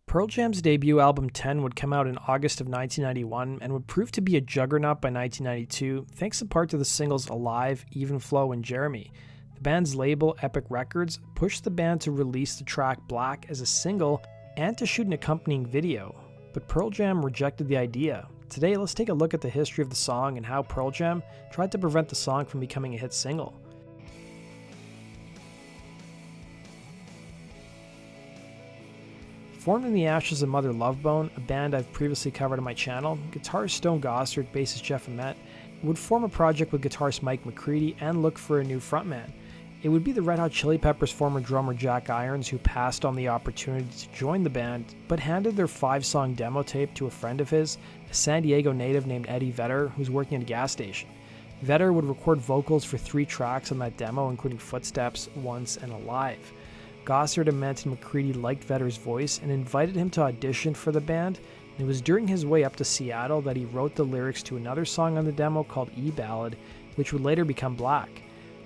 Pearl Jam's debut album 10 would come out in August of 1991 and would prove to be a juggernaut by 1992, thanks in part to the singles Alive, Even Flow, and Jeremy. The band's label, Epic Records, pushed the band to release the track Black as a single and to shoot an accompanying video, but Pearl Jam rejected the idea. Today, let's take a look at the history of the song and how Pearl Jam tried to prevent the song from becoming a hit single. Formed in the ashes of Mother Love Bone, a band I've previously covered on my channel, guitarist Stone Gossard, bassist Jeff Ament would form a project with guitarist Mike McCready and look for a new frontman. It would be the Red Hot Chili Peppers' former drummer Jack Irons who passed on the opportunity to join the band, but handed their 5-song demo tape to a friend of his, a San Diego native named Eddie Vedder, who's working at a gas station. Vedder would record vocals for 3 tracks on that demo, including Footsteps, Once, and Alive. Gossard, Ament, and McCready liked Vedder's voice and invited him to audition for the band, and it was during his way up to Seattle that he wrote the lyrics to another song on the demo called E-Ballad, which would later become Black.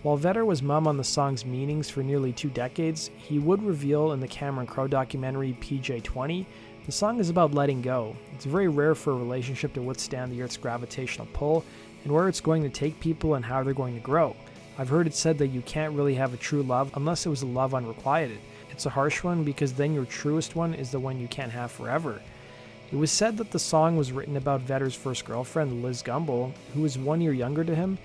While Vedder was mum on the song's meanings for nearly 2 decades, he would reveal in the Cameron Crowe documentary PJ20, the song is about letting go. It's very rare for a relationship to withstand the Earth's gravitational pull, and where it's going to take people and how they're going to grow. I've heard it said that you can't really have a true love unless it was a love unrequited. It's a harsh one because then your truest one is the one you can't have forever. It was said that the song was written about Vedder's first girlfriend, Liz Gumbel, who was 1 year younger to him,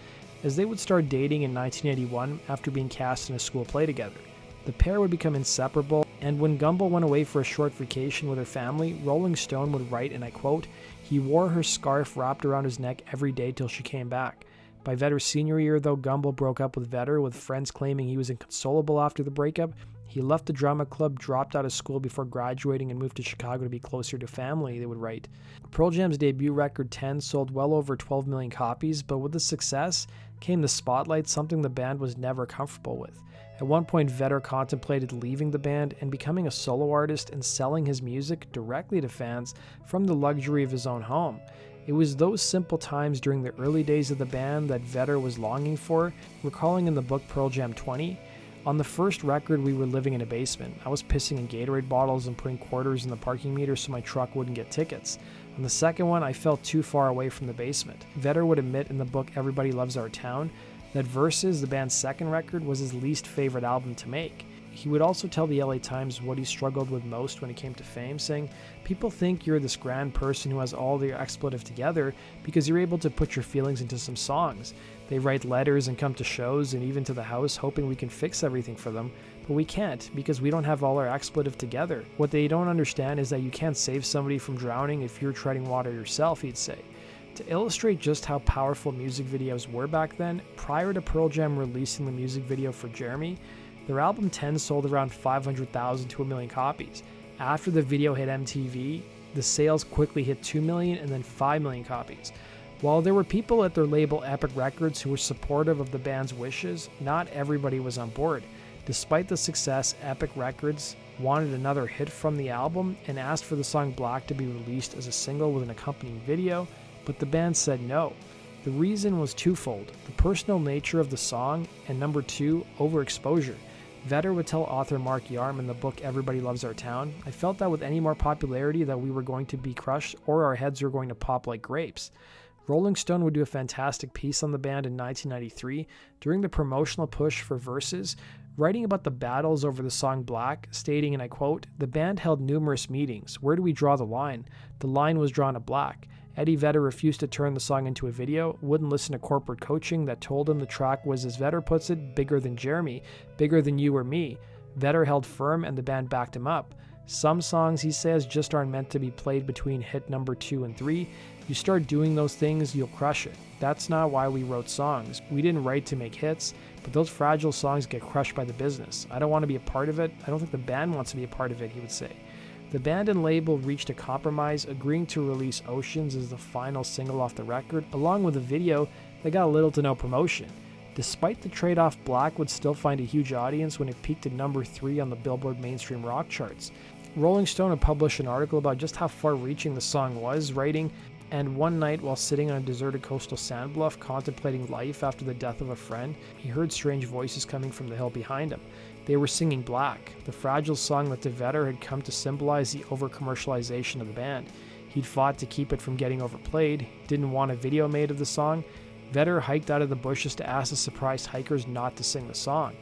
as they would start dating in 1981 after being cast in a school play together. The pair would become inseparable, and when Gumbel went away for a short vacation with her family, Rolling Stone would write, and I quote, "He wore her scarf wrapped around his neck every day till she came back." By Vedder's senior year, though, Gumbel broke up with Vedder, with friends claiming he was inconsolable after the breakup. He left the drama club, dropped out of school before graduating, and moved to Chicago to be closer to family, they would write. Pearl Jam's debut record 10 sold well over 12 million copies, but with the success came the spotlight, something the band was never comfortable with. At one point, Vedder contemplated leaving the band and becoming a solo artist and selling his music directly to fans from the luxury of his own home. It was those simple times during the early days of the band that Vedder was longing for, recalling in the book Pearl Jam 20, "On the first record, we were living in a basement. I was pissing in Gatorade bottles and putting quarters in the parking meter so my truck wouldn't get tickets. On the second one, I felt too far away from the basement." Vedder would admit in the book Everybody Loves Our Town that Versus, the band's second record, was his least favorite album to make. He would also tell the LA Times what he struggled with most when it came to fame, saying, "People think you're this grand person who has all their expletive together because you're able to put your feelings into some songs. They write letters and come to shows and even to the house hoping we can fix everything for them, but we can't because we don't have all our expletive together. What they don't understand is that you can't save somebody from drowning if you're treading water yourself," he'd say. To illustrate just how powerful music videos were back then, prior to Pearl Jam releasing the music video for Jeremy, their album 10 sold around 500,000 to 1 million copies. After the video hit MTV, the sales quickly hit 2 million and then 5 million copies. While there were people at their label Epic Records who were supportive of the band's wishes, not everybody was on board. Despite the success, Epic Records wanted another hit from the album and asked for the song Black to be released as a single with an accompanying video, but the band said no. The reason was twofold: the personal nature of the song, and number 2, overexposure. Vedder would tell author Mark Yarm in the book Everybody Loves Our Town, "I felt that with any more popularity that we were going to be crushed or our heads were going to pop like grapes." Rolling Stone would do a fantastic piece on the band in 1993 during the promotional push for Versus, writing about the battles over the song Black, stating, and I quote, "The band held numerous meetings. Where do we draw the line? The line was drawn at Black. Eddie Vedder refused to turn the song into a video, wouldn't listen to corporate coaching that told him the track was, as Vedder puts it, bigger than Jeremy, bigger than you or me. Vedder held firm and the band backed him up. Some songs, he says, just aren't meant to be played between hit number 2 and 3. You start doing those things, you'll crush it. That's not why we wrote songs. We didn't write to make hits, but those fragile songs get crushed by the business. I don't want to be a part of it. I don't think the band wants to be a part of it," he would say. The band and label reached a compromise, agreeing to release Oceans as the final single off the record, along with a video that got little to no promotion. Despite the trade-off, Black would still find a huge audience when it peaked at number 3 on the Billboard mainstream rock charts. Rolling Stone had published an article about just how far-reaching the song was, writing, "And one night, while sitting on a deserted coastal sand bluff contemplating life after the death of a friend, he heard strange voices coming from the hill behind him. They were singing Black, the fragile song that to Vedder had come to symbolize the over-commercialization of the band. He'd fought to keep it from getting overplayed, didn't want a video made of the song. Vedder hiked out of the bushes to ask the surprised hikers not to sing the song.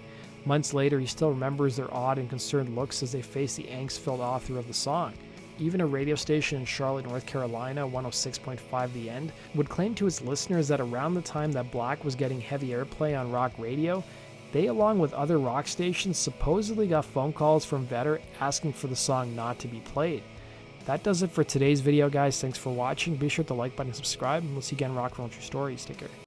Months later, he still remembers their odd and concerned looks as they faced the angst-filled author of the song. Even a radio station in Charlotte, North Carolina, 106.5 The End, would claim to its listeners that around the time that Black was getting heavy airplay on rock radio, they, along with other rock stations, supposedly got phone calls from Vedder asking for the song not to be played. That does it for today's video, guys. Thanks for watching. Be sure to like button and subscribe, and we'll see you again, Rock, Roll, True Stories. Take care.